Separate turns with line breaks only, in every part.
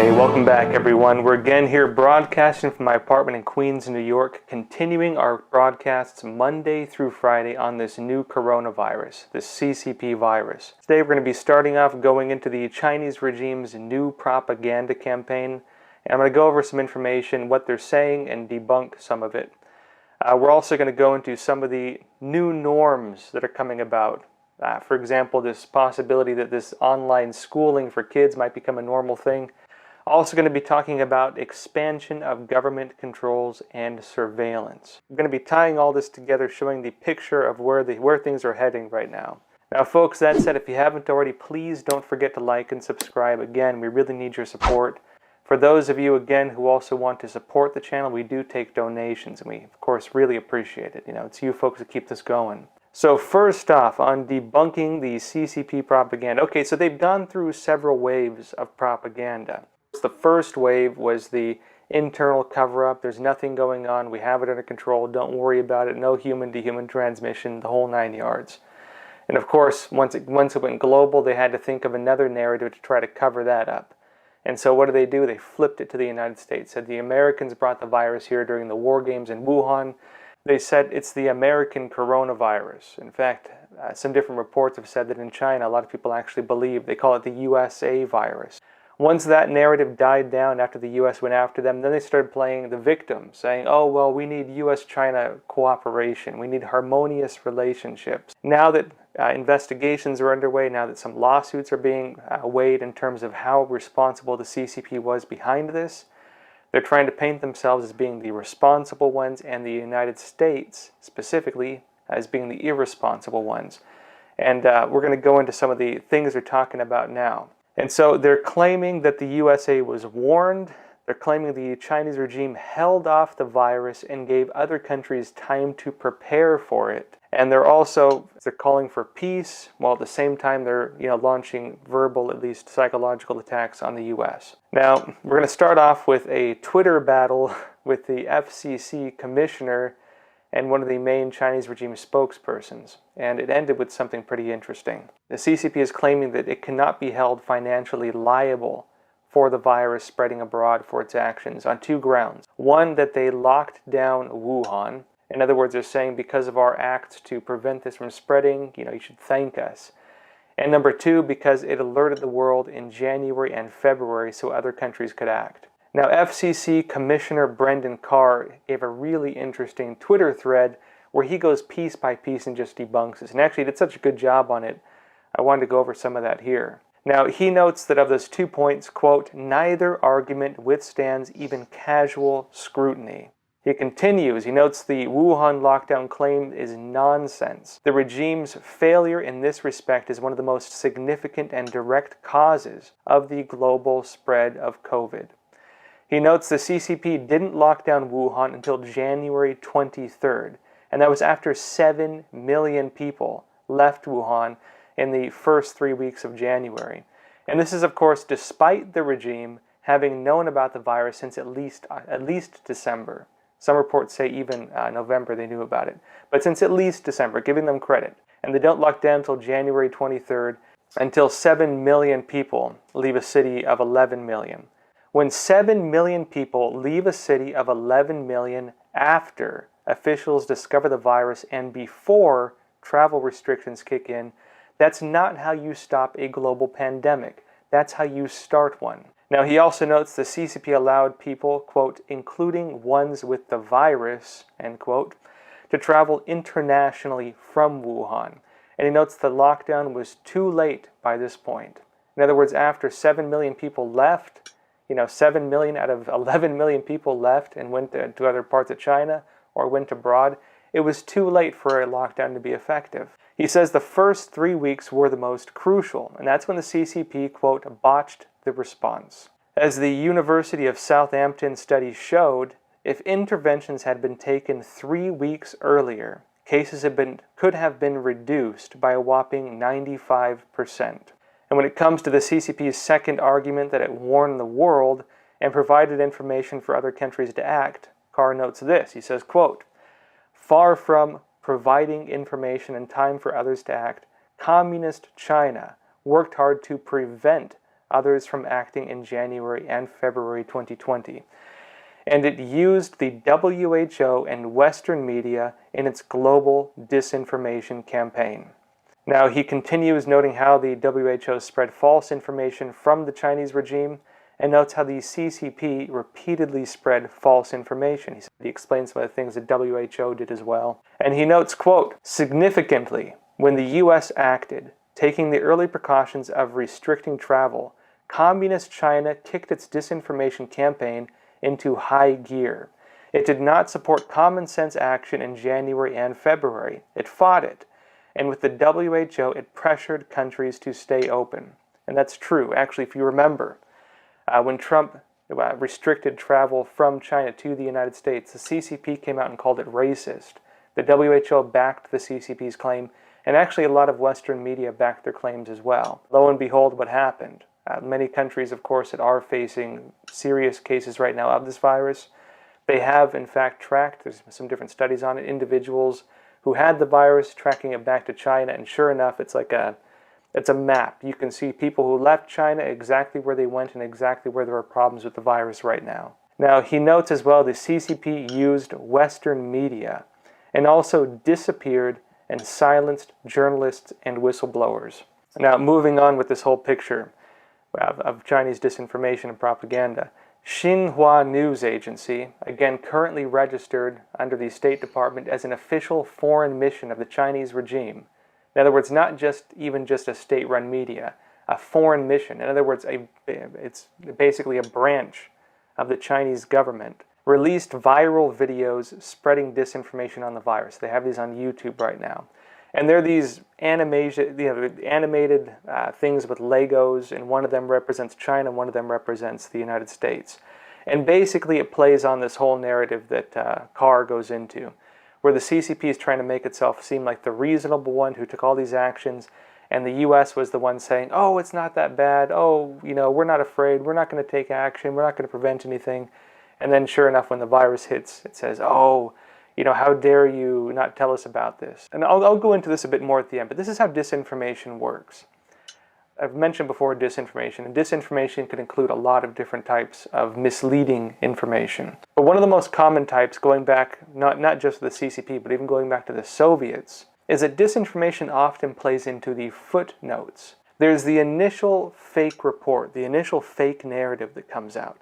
Hey, welcome back everyone. We're again here broadcasting from my apartment in Queens, New York, continuing our broadcasts Monday through Friday on this new coronavirus, this CCP virus. Today we're going to be starting off going into the Chinese regime's new propaganda campaign, and I'm going to go over some information, what they're saying, and debunk some of it. We're also going to go into some of the new norms that are coming about. For example, this possibility that this online schooling for kids might become a normal thing. Also going to be talking about expansion of government controls and surveillance. I'm going to be tying all this together, showing the picture of where things are heading right now. Now folks, that said, if you haven't already, please don't forget to like and subscribe. Again, we really need your support. For those of you, again, who also want to support the channel, we do take donations, and we, of course, really appreciate it. You know, it's you folks that keep this going. So first off, on debunking the CCP propaganda. Okay, so they've gone through several waves of propaganda. The first wave was the internal cover-up. There's nothing going on. We have it under control. Don't worry about it. No human-to-human transmission, the whole 9 yards. And of course, once it went global, they had to think of another narrative to try to cover that up. And so what do? They flipped it to the United States. Said the Americans brought the virus here during the war games in Wuhan. They said it's the American coronavirus. In fact, some different reports have said that in China, a lot of people actually believe. They call it the USA virus. Once that narrative died down after the U.S. went after them, then they started playing the victim, saying, oh, well, we need U.S.-China cooperation. We need harmonious relationships. Now that investigations are underway, now that some lawsuits are being weighed in terms of how responsible the CCP was behind this, they're trying to paint themselves as being the responsible ones and the United States, specifically, as being the irresponsible ones. And we're going to go into some of the things they're talking about now. And so they're claiming that the USA was warned. They're claiming the Chinese regime held off the virus and gave other countries time to prepare for it. And they're calling for peace, while at the same time they're launching verbal, at least psychological attacks on the US. Now, we're going to start off with a Twitter battle with the FCC commissioner and one of the main Chinese regime spokespersons, and it ended with something pretty interesting. The CCP is claiming that it cannot be held financially liable for the virus spreading abroad for its actions on two grounds. One, that they locked down Wuhan. In other words, they're saying because of our acts to prevent this from spreading, you should thank us. And number two, because it alerted the world in January and February so other countries could act. Now, FCC Commissioner Brendan Carr gave a really interesting Twitter thread where he goes piece by piece and just debunks this. And actually, he did such a good job on it, I wanted to go over some of that here. Now, he notes that of those 2 points, quote, neither argument withstands even casual scrutiny. He continues, he notes the Wuhan lockdown claim is nonsense. The regime's failure in this respect is one of the most significant and direct causes of the global spread of COVID. He notes the CCP didn't lock down Wuhan until January 23rd, and that was after 7 million people left Wuhan in the first 3 weeks of January. And this is, of course, despite the regime having known about the virus since at least December. Some reports say even November they knew about it. But since at least December, giving them credit. And they don't lock down until January 23rd, until 7 million people leave a city of 11 million. When 7 million people leave a city of 11 million after officials discover the virus and before travel restrictions kick in, that's not how you stop a global pandemic. That's how you start one. Now, he also notes the CCP allowed people, quote, including ones with the virus, end quote, to travel internationally from Wuhan. And he notes the lockdown was too late by this point. In other words, after 7 million people left, 7 million out of 11 million people left and went to other parts of China or went abroad, it was too late for a lockdown to be effective. He says the first 3 weeks were the most crucial, and that's when the CCP, quote, botched the response. As the University of Southampton study showed, if interventions had been taken 3 weeks earlier, cases could have been reduced by a whopping 95%. And when it comes to the CCP's second argument that it warned the world and provided information for other countries to act, Carr notes this. He says, quote, far from providing information and time for others to act, Communist China worked hard to prevent others from acting in January and February 2020. And it used the WHO and Western media in its global disinformation campaign. Now, he continues noting how the WHO spread false information from the Chinese regime, and notes how the CCP repeatedly spread false information. He explains some of the things the WHO did as well. And he notes, quote, "Significantly, when the US acted, taking the early precautions of restricting travel, Communist China kicked its disinformation campaign into high gear. It did not support common sense action in January and February. It fought it. And with the WHO, it pressured countries to stay open." And that's true. Actually, if you remember, when Trump restricted travel from China to the United States, the CCP came out and called it racist. The WHO backed the CCP's claim, and actually a lot of Western media backed their claims as well. Lo and behold, what happened? Many countries, of course, that are facing serious cases right now of this virus, they have in fact tracked, there's some different studies on it, individuals who had the virus, tracking it back to China, and sure enough, it's a map. You can see people who left China, exactly where they went, and exactly where there are problems with the virus right now. Now, he notes as well the CCP used Western media and also disappeared and silenced journalists and whistleblowers. Now, moving on with this whole picture of Chinese disinformation and propaganda, Xinhua News Agency, again currently registered under the State Department as an official foreign mission of the Chinese regime. In other words, not just a state-run media, a foreign mission. In other words, it's basically a branch of the Chinese government, released viral videos spreading disinformation on the virus. They have these on YouTube right now. And they're these animated things with Legos, and one of them represents China, one of them represents the United States. And basically it plays on this whole narrative that Carr goes into, where the CCP is trying to make itself seem like the reasonable one who took all these actions, and the US was the one saying, oh, it's not that bad, oh, we're not afraid, we're not going to take action, we're not going to prevent anything. And then sure enough, when the virus hits, it says, oh, how dare you not tell us about this? And I'll go into this a bit more at the end, but this is how disinformation works. I've mentioned before disinformation, and disinformation could include a lot of different types of misleading information. But one of the most common types, going back not just to the CCP, but even going back to the Soviets, is that disinformation often plays into the footnotes. There's the initial fake report, the initial fake narrative that comes out.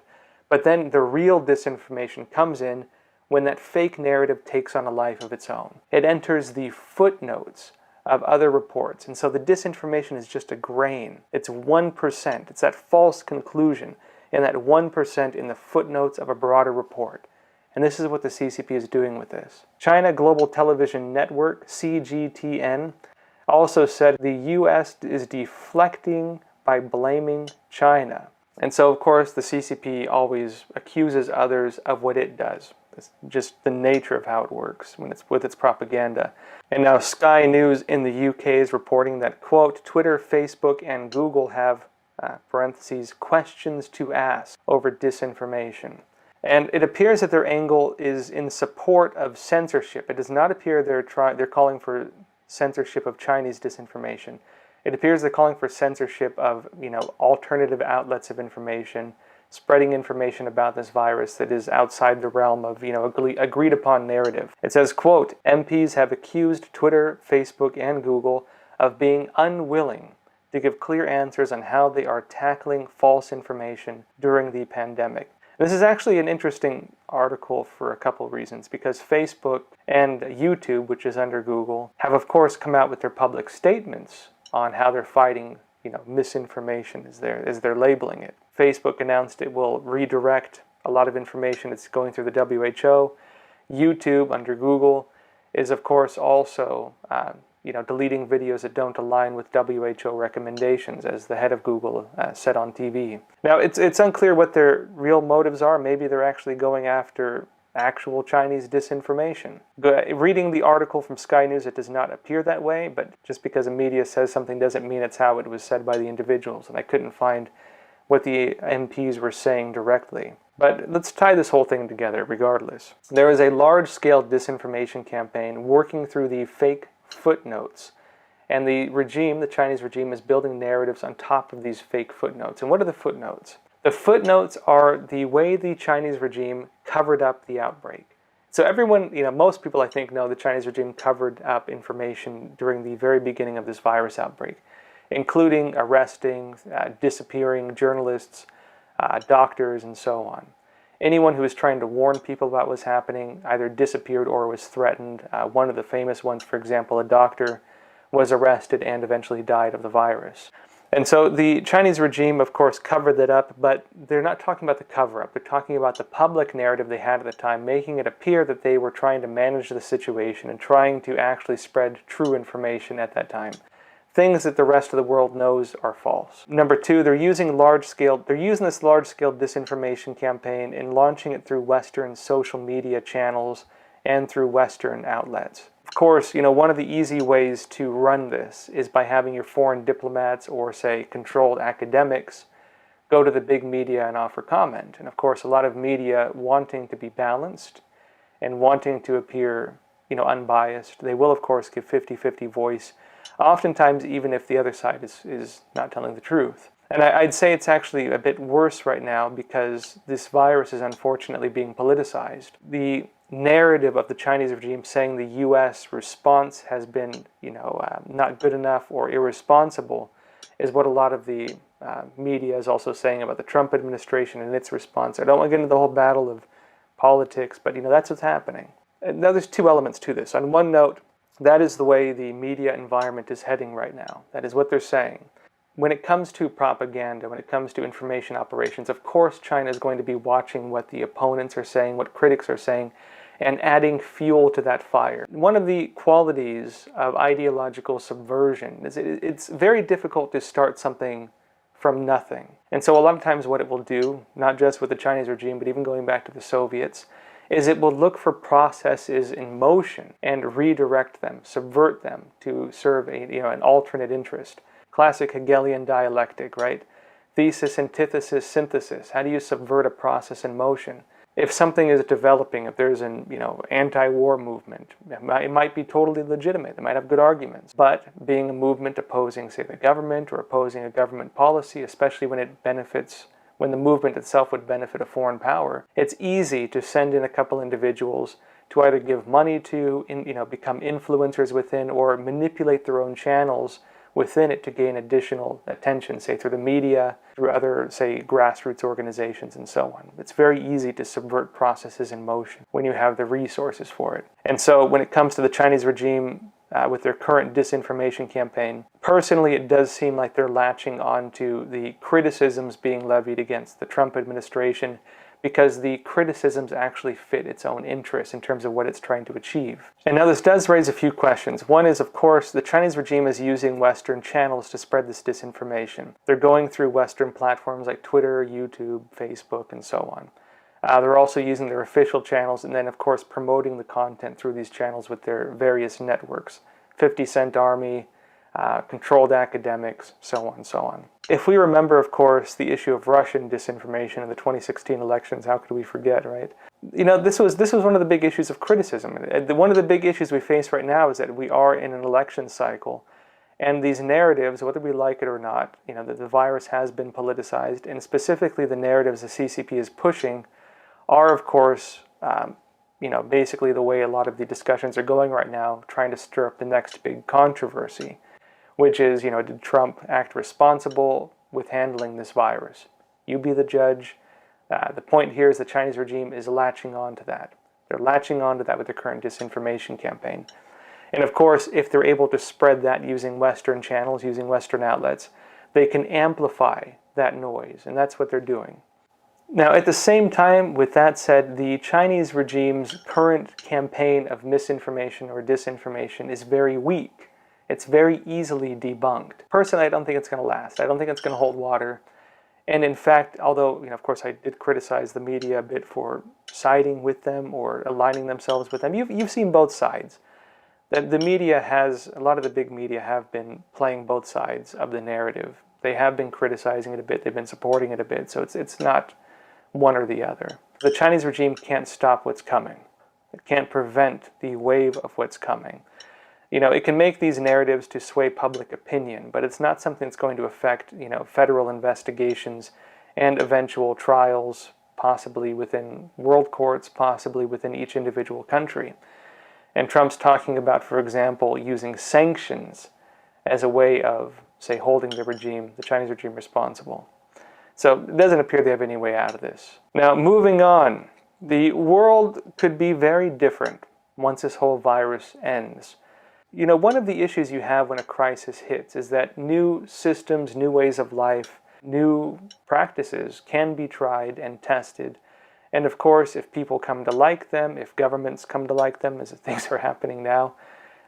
But then the real disinformation comes in when that fake narrative takes on a life of its own. It enters the footnotes of other reports. And so the disinformation is just a grain. It's 1%. It's that false conclusion in that 1% in the footnotes of a broader report. And this is what the CCP is doing with this. China Global Television Network, CGTN, also said the US is deflecting by blaming China. And so, of course, the CCP always accuses others of what it does. It's just the nature of how it works when it's with its propaganda. And now Sky News in the UK is reporting that, quote, Twitter, Facebook, and Google have, parentheses, questions to ask over disinformation. And it appears that their angle is in support of censorship. It does not appear they're calling for censorship of Chinese disinformation. It appears they're calling for censorship of, alternative outlets of information, spreading information about this virus that is outside the realm of, agreed upon narrative. It says, quote, MPs have accused Twitter, Facebook, and Google of being unwilling to give clear answers on how they are tackling false information during the pandemic. This is actually an interesting article for a couple of reasons, because Facebook and YouTube, which is under Google, have of course come out with their public statements on how they're fighting, misinformation as they're labeling it. Facebook announced it will redirect a lot of information that's going through the WHO. YouTube, under Google, is of course also deleting videos that don't align with WHO recommendations, as the head of Google said on TV. Now, it's unclear what their real motives are. Maybe they're actually going after actual Chinese disinformation. Reading the article from Sky News, it does not appear that way, but just because a media says something doesn't mean it's how it was said by the individuals, and I couldn't find what the MPs were saying directly. But let's tie this whole thing together regardless. There is a large-scale disinformation campaign working through the fake footnotes And the regime, the Chinese regime, is building narratives on top of these fake footnotes. And what are the footnotes? The footnotes are the way the Chinese regime covered up the outbreak. So everyone, most people I think know the Chinese regime covered up information during the very beginning of this virus outbreak, including arresting, disappearing journalists, doctors, and so on. Anyone who was trying to warn people about what was happening either disappeared or was threatened. One of the famous ones, for example, a doctor was arrested and eventually died of the virus. And so the Chinese regime, of course, covered that up, but they're not talking about the cover-up. They're talking about the public narrative they had at the time, making it appear that they were trying to manage the situation and trying to actually spread true information at that time. Things that the rest of the world knows are false. Number two, they're using this large-scale disinformation campaign and launching it through Western social media channels and through Western outlets. Of course, one of the easy ways to run this is by having your foreign diplomats or, say, controlled academics go to the big media and offer comment. And of course, a lot of media wanting to be balanced and wanting to appear, unbiased, they will, of course, give 50-50 voice, oftentimes even if the other side is not telling the truth. And I'd say it's actually a bit worse right now because this virus is unfortunately being politicized. The narrative of the Chinese regime saying the U.S. response has been, not good enough or irresponsible is what a lot of the media is also saying about the Trump administration and its response. I don't want to get into the whole battle of politics, but that's what's happening. And now there's two elements to this. On one note, that is the way the media environment is heading right now. That is what they're saying. When it comes to propaganda, when it comes to information operations, of course China is going to be watching what the opponents are saying, what critics are saying, and adding fuel to that fire. One of the qualities of ideological subversion is it's very difficult to start something from nothing. And so a lot of times what it will do, not just with the Chinese regime, but even going back to the Soviets, is it will look for processes in motion and redirect them, subvert them to serve an alternate interest. Classic Hegelian dialectic, right? Thesis, antithesis, synthesis. How do you subvert a process in motion? If something is developing, if there's an anti-war movement, it might be totally legitimate. It might have good arguments. But being a movement opposing, say, the government or opposing a government policy, especially when the movement itself would benefit a foreign power, it's easy to send in a couple individuals to either give money to, become influencers within, or manipulate their own channels within it to gain additional attention, say through the media, through other, say, grassroots organizations and so on. It's very easy to subvert processes in motion when you have the resources for it. And so when it comes to the Chinese regime with their current disinformation campaign, personally it does seem like they're latching onto the criticisms being levied against the Trump administration because the criticisms actually fit its own interests in terms of what it's trying to achieve. And now this does raise a few questions. One is, of course, the Chinese regime is using Western channels to spread this disinformation. They're going through Western platforms like Twitter, YouTube, Facebook, and so on. They're also using their official channels and then, of course, promoting the content through these channels with their various networks. 50 Cent Army, controlled academics, so on and so on. If we remember, of course, the issue of Russian disinformation in the 2016 elections, how could we forget, right? This was one of the big issues of criticism. One of the big issues we face right now is that we are in an election cycle, and these narratives, whether we like it or not, that the virus has been politicized, and specifically the narratives the CCP is pushing are, of course, basically the way a lot of the discussions are going right now, trying to stir up the next big controversy, which is, did Trump act responsible with handling this virus? You be the judge. The point here is the Chinese regime is latching on to that. They're latching on to that with the current disinformation campaign. And of course, if they're able to spread that using Western channels, using Western outlets, they can amplify that noise, and that's what they're doing. Now, at the same time, with that said, the Chinese regime's current campaign of misinformation or disinformation is very weak. It's very easily debunked. Personally, I don't think it's going to last. I don't think it's going to hold water. And in fact, although, of course, I did criticize the media a bit for siding with them or aligning themselves with them, you've seen both sides. The media a lot of the big media have been playing both sides of the narrative. They have been criticizing it a bit. They've been supporting it a bit. So it's not one or the other. The Chinese regime can't stop what's coming. It can't prevent the wave of what's coming. It can make these narratives to sway public opinion, but it's not something that's going to affect, federal investigations and eventual trials, possibly within world courts, possibly within each individual country. And Trump's talking about, for example, using sanctions as a way of, say, holding the Chinese regime responsible. So it doesn't appear they have any way out of this. Now, moving on, the world could be very different once this whole virus ends. One of the issues you have when a crisis hits is that new systems, new ways of life, new practices can be tried and tested. And of course, if people come to like them, if governments come to like them, as things are happening now,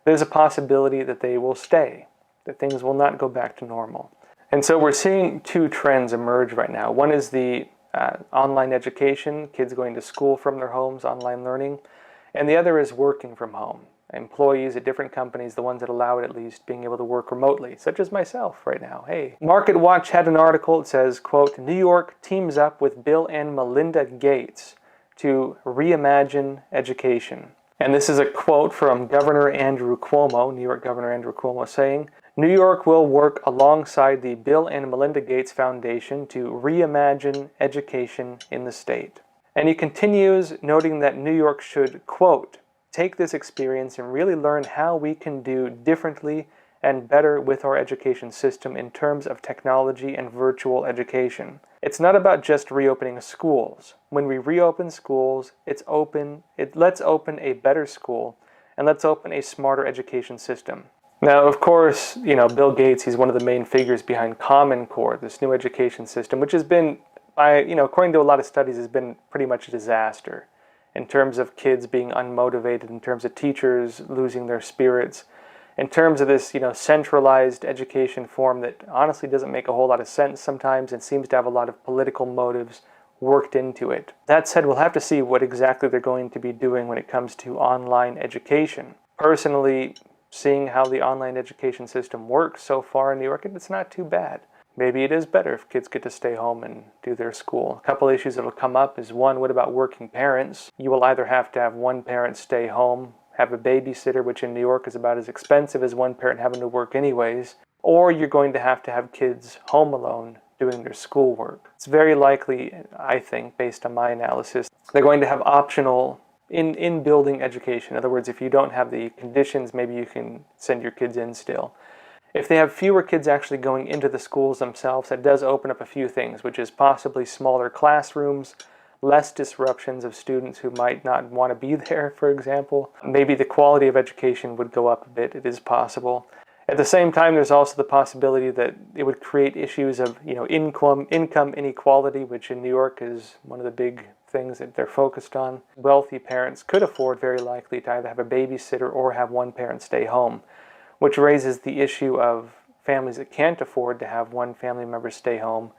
there's a possibility that they will stay, that things will not go back to normal. And so we're seeing two trends emerge right now. One is the online education, kids going to school from their homes, online learning. And the other is working from home. Employees at different companies, the ones that allow it at least, being able to work remotely, such as myself right now. Hey, Market Watch had an article that says, quote, New York teams up with Bill and Melinda Gates to reimagine education. And this is a quote from Governor Andrew Cuomo, New York Governor Andrew Cuomo, saying, New York will work alongside the Bill and Melinda Gates Foundation to reimagine education in the state. And he continues, noting that New York should, quote, take this experience and really learn how we can do differently and better with our education system in terms of technology and virtual education. It's not about just reopening schools. When we reopen schools, let's open a better school, and let's open a smarter education system. Now, of course, Bill Gates, he's one of the main figures behind Common Core, this new education system, which has been, according to a lot of studies, has been pretty much a disaster in terms of kids being unmotivated, in terms of teachers losing their spirits, in terms of this, centralized education form that honestly doesn't make a whole lot of sense sometimes and seems to have a lot of political motives worked into it. That said, we'll have to see what exactly they're going to be doing when it comes to online education. Personally, seeing how the online education system works so far in New York, it's not too bad. Maybe it is better if kids get to stay home and do their school. A couple issues that will come up is, one, what about working parents? You will either have to have one parent stay home, have a babysitter, which in New York is about as expensive as one parent having to work anyways, or you're going to have kids home alone doing their schoolwork. It's very likely, I think, based on my analysis, they're going to have optional in-building education. In other words, if you don't have the conditions, maybe you can send your kids in still. If they have fewer kids actually going into the schools themselves, that does open up a few things, which is possibly smaller classrooms, less disruptions of students who might not want to be there, for example. Maybe the quality of education would go up a bit. It is possible. At the same time, there's also the possibility that it would create issues of, income inequality, which in New York is one of the big things that they're focused on. Wealthy parents could afford, very likely, to either have a babysitter or have one parent stay home, which raises the issue of families that can't afford to have one family member stay home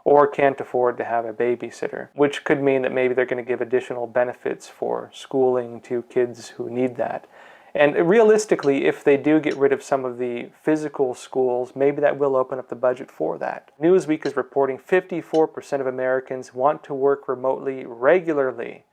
or can't afford to have a babysitter, which could mean that maybe they're going to give additional benefits for schooling to kids who need that. And realistically, if they do get rid of some of the physical schools, maybe that will open up the budget for that. Newsweek is reporting 54% of Americans want to work remotely regularly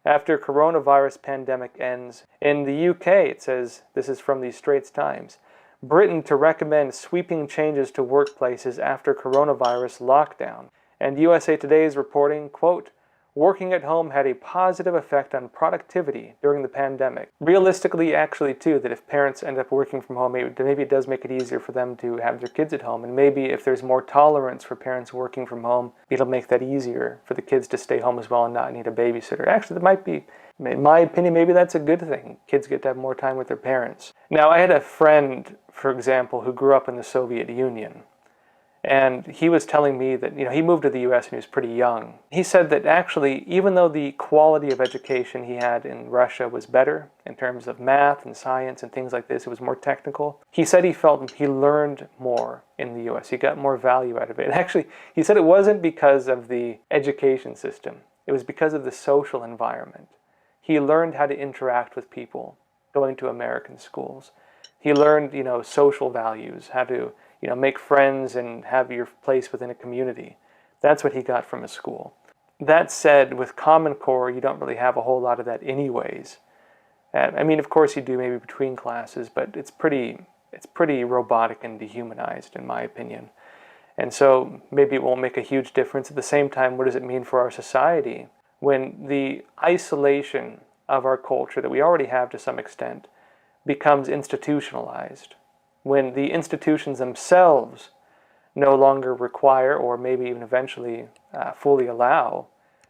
after coronavirus pandemic ends. In the UK, it says, this is from the Straits Times, Britain to recommend sweeping changes to workplaces after coronavirus lockdown. And USA Today is reporting, quote, working at home had a positive effect on productivity during the pandemic. Realistically, actually, too, that if parents end up working from home, maybe it does make it easier for them to have their kids at home. And maybe if there's more tolerance for parents working from home, it'll make that easier for the kids to stay home as well and not need a babysitter. Actually, that might be, in my opinion, maybe that's a good thing. Kids get to have more time with their parents. Now, I had a friend, for example, who grew up in the Soviet Union. And he was telling me that, he moved to the U.S. when he was pretty young. He said that actually, even though the quality of education he had in Russia was better in terms of math and science and things like this, it was more technical, he said he felt he learned more in the U.S. He got more value out of it. And actually, he said it wasn't because of the education system. It was because of the social environment. He learned how to interact with people going to American schools. He learned, social values, how to make friends and have your place within a community. That's what he got from his school. That said, with Common Core, you don't really have a whole lot of that anyways. I mean, of course you do maybe between classes, but it's pretty robotic and dehumanized in my opinion. And so maybe it won't make a huge difference. At the same time, what does it mean for our society when the isolation of our culture that we already have to some extent becomes institutionalized? When the institutions themselves no longer require, or maybe even eventually fully allow,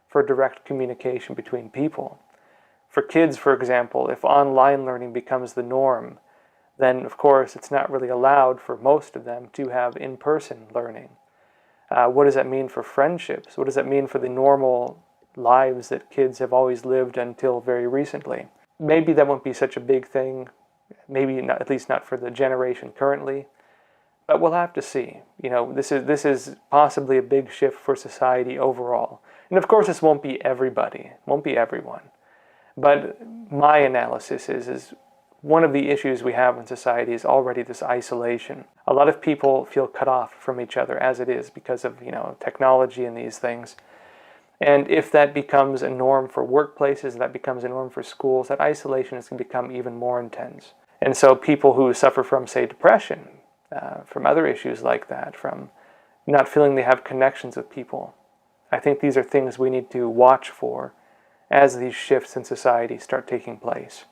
for direct communication between people. For kids, for example, if online learning becomes the norm, then of course it's not really allowed for most of them to have in-person learning. What does that mean for friendships? What does that mean for the normal lives that kids have always lived until very recently? Maybe that won't be such a big thing, maybe not, at least not for the generation currently, but we'll have to see. You know, this is possibly a big shift for society overall. And of course this won't be everybody, won't be everyone. But my analysis is one of the issues we have in society is already this isolation. A lot of people feel cut off from each other as it is because of, technology and these things. And if that becomes a norm for workplaces, that becomes a norm for schools, that isolation is going to become even more intense. And so people who suffer from, say, depression, from other issues like that, from not feeling they have connections with people, I think these are things we need to watch for as these shifts in society start taking place.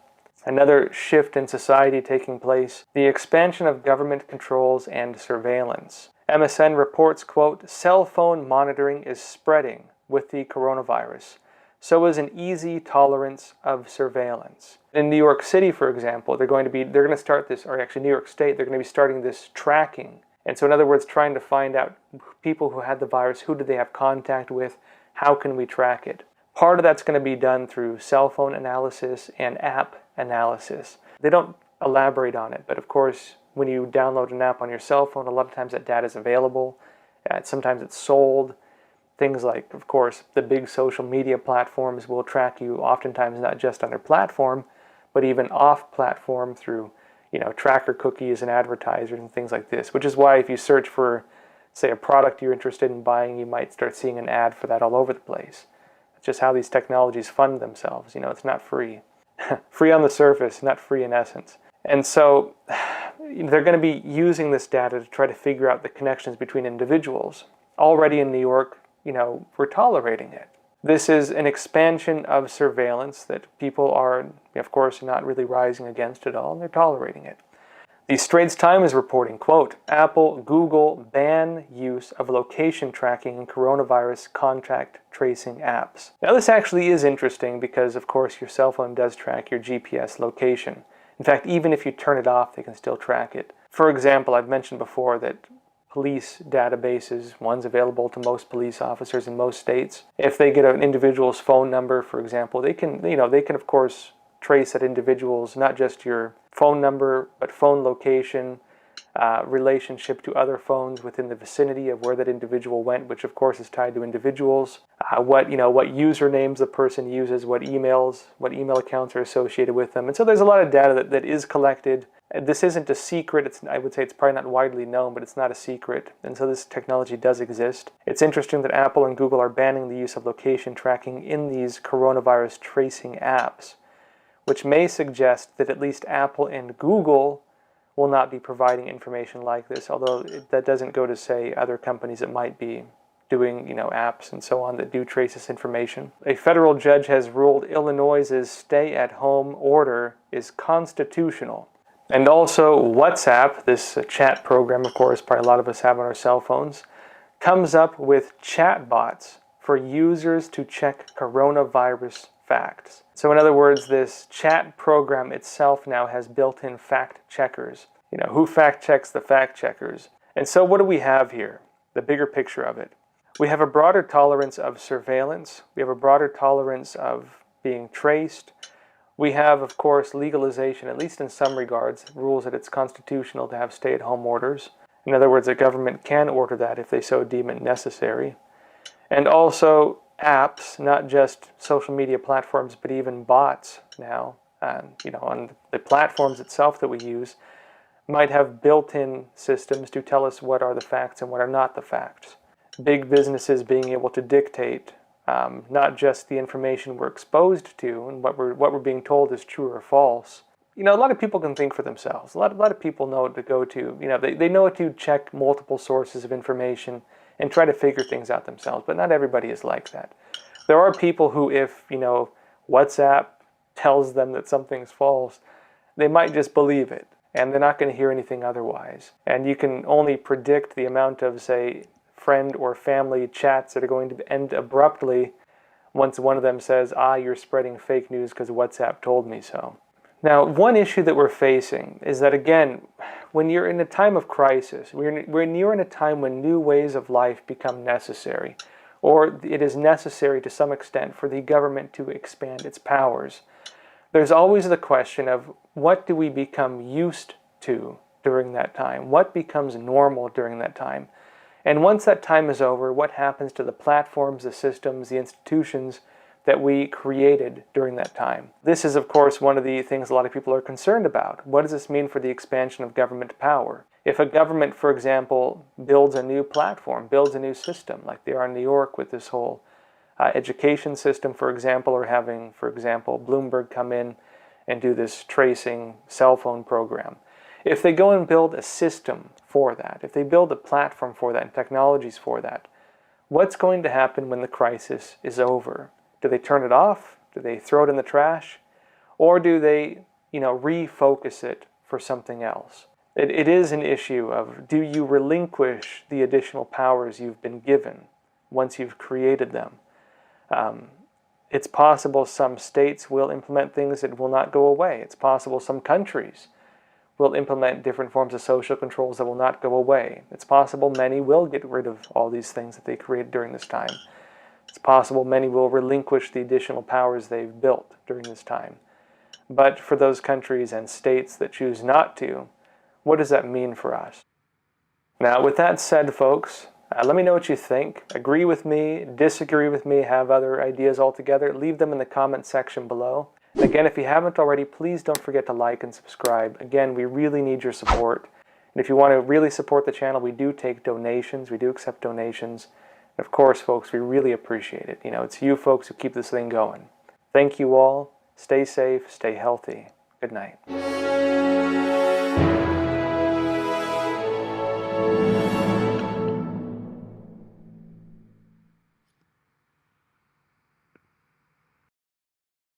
Another shift in society taking place, the expansion of government controls and surveillance. MSN reports, quote, "Cell phone monitoring is spreading with the coronavirus. So is an easy tolerance of surveillance." In New York City, for example, they're going to start this, or actually New York State, they're going to be starting this tracking. And so in other words, trying to find out people who had the virus, who did they have contact with, how can we track it? Part of that's going to be done through cell phone analysis and app analysis. They don't elaborate on it, but of course, when you download an app on your cell phone, a lot of times that data is available. Sometimes it's sold. Things like, of course, the big social media platforms will track you oftentimes not just on their platform, but even off-platform through, tracker cookies and advertisers and things like this, which is why if you search for, say, a product you're interested in buying, you might start seeing an ad for that all over the place. It's just how these technologies fund themselves. It's not free. Free on the surface, not free in essence. And so they're going to be using this data to try to figure out the connections between individuals. Already in New York, we're tolerating it. This is an expansion of surveillance that people are, of course, not really rising against at all, and they're tolerating it. The Straits Times is reporting, quote, "Apple, Google ban use of location tracking in coronavirus contact tracing apps." Now this actually is interesting because, of course, your cell phone does track your GPS location. In fact, even if you turn it off, they can still track it. For example, I've mentioned before that police databases, one's available to most police officers in most states. If they get an individual's phone number, for example, they can of course trace that individual's, not just your phone number, but phone location, relationship to other phones within the vicinity of where that individual went, which of course is tied to individuals. What usernames the person uses, what email accounts are associated with them. And so there's a lot of data that is collected. This isn't a secret. I would say it's probably not widely known, but it's not a secret. And so this technology does exist. It's interesting that Apple and Google are banning the use of location tracking in these coronavirus tracing apps, which may suggest that at least Apple and Google will not be providing information like this, although that doesn't go to say other companies that might be doing, apps and so on that do trace this information. A federal judge has ruled Illinois' stay-at-home order is constitutional. And also WhatsApp, this chat program, of course, probably a lot of us have on our cell phones, comes up with chatbots for users to check coronavirus facts. So in other words, this chat program itself now has built-in fact checkers. Who fact checks the fact checkers? And so what do we have here? The bigger picture of it. We have a broader tolerance of surveillance. We have a broader tolerance of being traced. We have, of course, legalization, at least in some regards, rules that it's constitutional to have stay-at-home orders. In other words, the government can order that if they so deem it necessary. And also apps, not just social media platforms, but even bots now, on the platforms itself that we use, might have built-in systems to tell us what are the facts and what are not the facts. Big businesses being able to dictate not just the information we're exposed to and what we're being told is true or false. You know, a lot of people can think for themselves. A lot of people know to go to, you know, they know to check multiple sources of information and try to figure things out themselves, but not everybody is like that. There are people who, if, you know, WhatsApp tells them that something's false, they might just believe it, and they're not going to hear anything otherwise. And you can only predict the amount of, say, friend or family chats that are going to end abruptly once one of them says, you're spreading fake news because WhatsApp told me so. Now, one issue that we're facing is that, again, when you're in a time of crisis, when you're in a time when new ways of life become necessary, or it is necessary to some extent for the government to expand its powers, there's always the question of what do we become used to during that time? What becomes normal during that time? And once that time is over, what happens to the platforms, the systems, the institutions that we created during that time? This is, of course, one of the things a lot of people are concerned about. What does this mean for the expansion of government power? If a government, for example, builds a new platform, builds a new system, like they are in New York with this whole education system, for example, or having, for example, Bloomberg come in and do this tracing cell phone program. If they go and build a system for that, if they build a platform for that and technologies for that, what's going to happen when the crisis is over? Do they turn it off? Do they throw it in the trash? Or do they, refocus it for something else? It is an issue of, do you relinquish the additional powers you've been given once you've created them? It's possible some states will implement things that will not go away. It's possible some countries will implement different forms of social controls that will not go away. It's possible many will get rid of all these things that they created during this time. It's possible many will relinquish the additional powers they've built during this time. But for those countries and states that choose not to, what does that mean for us? Now, with that said, folks, let me know what you think. Agree with me, disagree with me, have other ideas altogether. Leave them in the comment section below. And again, if you haven't already, please don't forget to like and subscribe. Again, we really need your support. And if you want to really support the channel, we do take donations. We do accept donations. And of course, folks, we really appreciate it. It's you folks who keep this thing going. Thank you all. Stay safe, stay healthy. Good night.